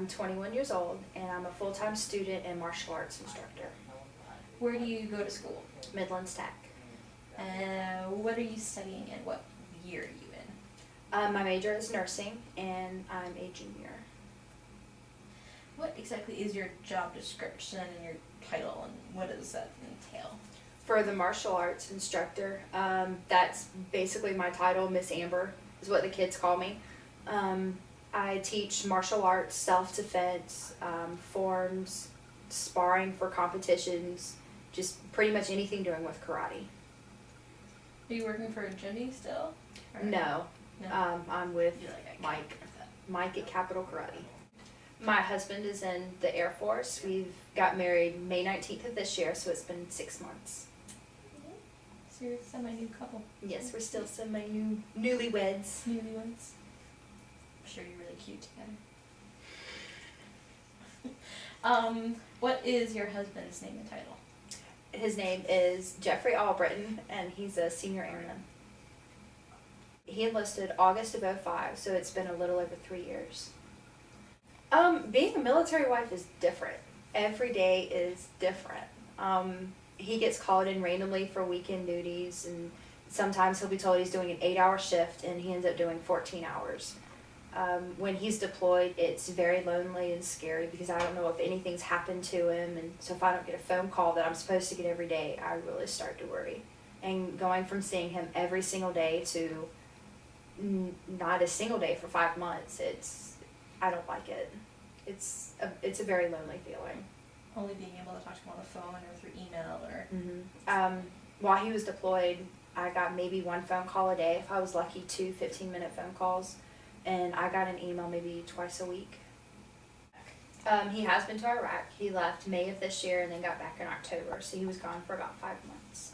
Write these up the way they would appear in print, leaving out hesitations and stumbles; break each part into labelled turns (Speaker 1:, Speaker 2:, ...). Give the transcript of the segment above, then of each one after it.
Speaker 1: I'm 21 years old, and I'm a full-time student and martial arts instructor.
Speaker 2: Where do you go to school?
Speaker 1: Midlands Tech.
Speaker 2: What are you studying and what year are you in?
Speaker 1: My major is nursing, and I'm a junior.
Speaker 2: What exactly is your job description and your title, and what does that entail?
Speaker 1: For the martial arts instructor, that's basically my title. Miss Amber is what the kids call me. I teach martial arts, self-defense, forms, sparring for competitions, just pretty much anything doing with karate.
Speaker 2: Are you working for Jimmy still? Or-
Speaker 1: No,
Speaker 2: No.
Speaker 1: I'm with
Speaker 2: You're like, I
Speaker 1: Mike.
Speaker 2: can't have that.
Speaker 1: Mike at Capital Karate. My husband is in the Air Force. We've got married May 19th of this year, so it's been 6 months.
Speaker 2: So you're a semi-new couple.
Speaker 1: Yes, we're still newlyweds.
Speaker 2: Newlyweds. I'm sure you're really cute together. What is your husband's name and title?
Speaker 1: His name is Jeffrey Albritton, and he's a senior airman. He enlisted August of '05, so it's been a little over 3 years. Being a military wife is different. Every day is different. He gets called in randomly for weekend duties, and sometimes he'll be told he's doing an 8-hour shift, and he ends up doing 14 hours. When he's deployed, it's very lonely and scary because I don't know if anything's happened to him, and so if I don't get a phone call that I'm supposed to get every day, I really start to worry. And going from seeing him every single day to not a single day for 5 months, I don't like it. It's a very lonely feeling.
Speaker 2: Only being able to talk to him on the phone or through email or...
Speaker 1: While he was deployed, I got maybe 1 phone call a day. If I was lucky, 2 15-minute phone calls. And I got an email maybe twice a week. He has been to Iraq. He left May of this year and then got back in October. So he was gone for about 5 months.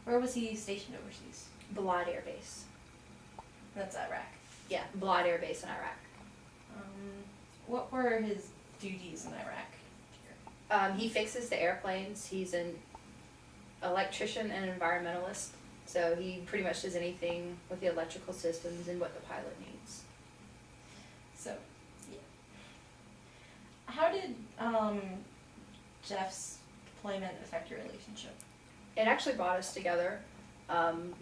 Speaker 2: Where was he stationed overseas?
Speaker 1: Balad Air Base.
Speaker 2: That's Iraq.
Speaker 1: Yeah, Balad Air Base in Iraq.
Speaker 2: What were his duties in Iraq?
Speaker 1: He fixes the airplanes. He's an electrician and environmentalist. So he pretty much does anything with the electrical systems and what the pilot needs.
Speaker 2: So, yeah. How did Jeff's deployment affect your relationship?
Speaker 1: It actually brought us together.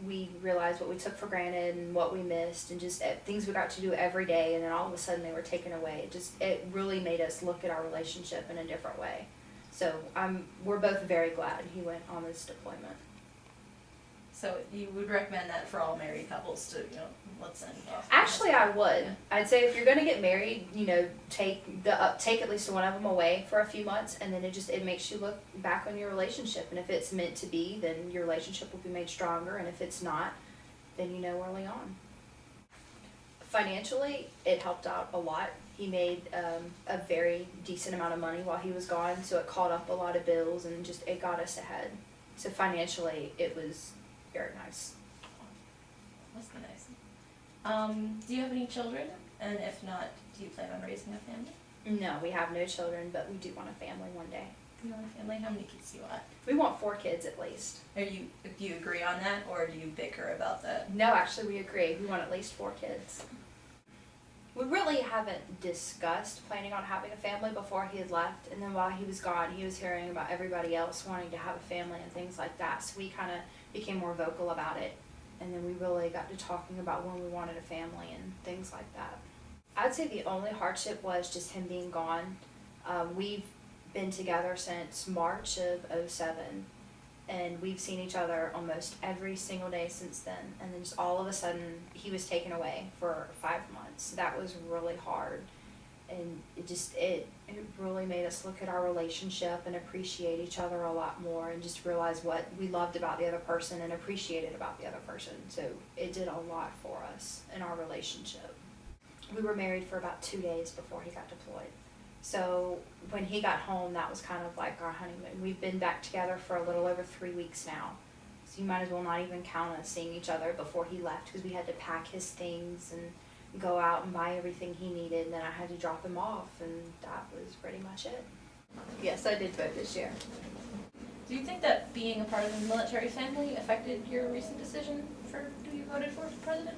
Speaker 1: We realized what we took for granted and what we missed, and just things we got to do every day, and then all of a sudden they were taken away. It really made us look at our relationship in a different way. So we're both very glad he went on this deployment.
Speaker 2: So you would recommend that for all married couples to, let's send off.
Speaker 1: Actually, I would. I'd say if you're going to get married, take at least one of them away for a few months, and then it makes you look back on your relationship. And if it's meant to be, then your relationship will be made stronger. And if it's not, then you know early on. Financially, it helped out a lot. He made a very decent amount of money while he was gone, so it caught up a lot of bills and it got us ahead. So financially, it was very nice.
Speaker 2: Must be nice. Do you have any children? And if not, do you plan on raising a family?
Speaker 1: No, we have no children, but we do want a family one day.
Speaker 2: Do you want a family? How many kids do you want?
Speaker 1: We want 4 kids at least.
Speaker 2: Do you agree on that, or do you bicker about that?
Speaker 1: No, actually, we agree. We want at least 4 kids. We really haven't discussed planning on having a family before he had left, and then while he was gone, he was hearing about everybody else wanting to have a family and things like that, so we kind of became more vocal about it, and then we really got to talking about when we wanted a family and things like that. I'd say the only hardship was just him being gone. We've been together since March of '07, and we've seen each other almost every single day since then, and then just all of a sudden he was taken away for 5 months. That was really hard, and it really made us look at our relationship and appreciate each other a lot more, and just realize what we loved about the other person and appreciated about the other person. So it did a lot for us in our relationship. We were married for about 2 days before he got deployed. So when he got home, that was kind of like our honeymoon. We've been back together for a little over 3 weeks now. So you might as well not even count on seeing each other before he left, because we had to pack his things and go out and buy everything he needed, and then I had to drop him off, and that was pretty much it. Yes, I did vote this year.
Speaker 2: Do you think that being a part of the military family affected your recent decision for who you voted for president?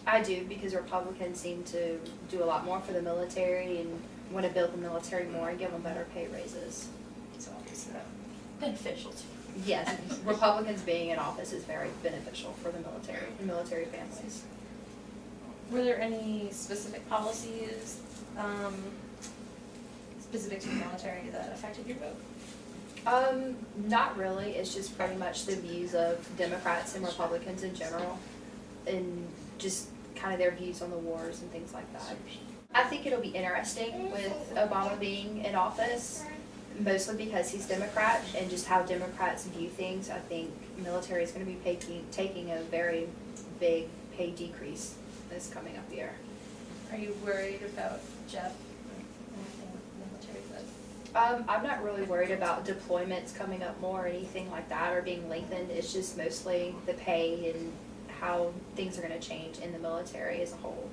Speaker 1: I do, because Republicans seem to do a lot more for the military, and want to build the military more and give them better pay raises. So,
Speaker 2: Beneficial to you.
Speaker 1: yes, Republicans being in office is very beneficial for the military and military families.
Speaker 2: Were there any specific policies, specific to the military that affected your vote?
Speaker 1: Not really. It's just pretty much the views of Democrats and Republicans in general, and just kind of their views on the wars and things like that. I think it'll be interesting with Obama being in office, mostly because he's Democrat and just how Democrats view things. I think military is going to be taking a very big pay decrease this coming up year.
Speaker 2: Are you worried about Jeff or anything with the military that?
Speaker 1: I'm not really worried about deployments coming up more or anything like that or being lengthened. It's just mostly the pay and how things are going to change in the military as a whole.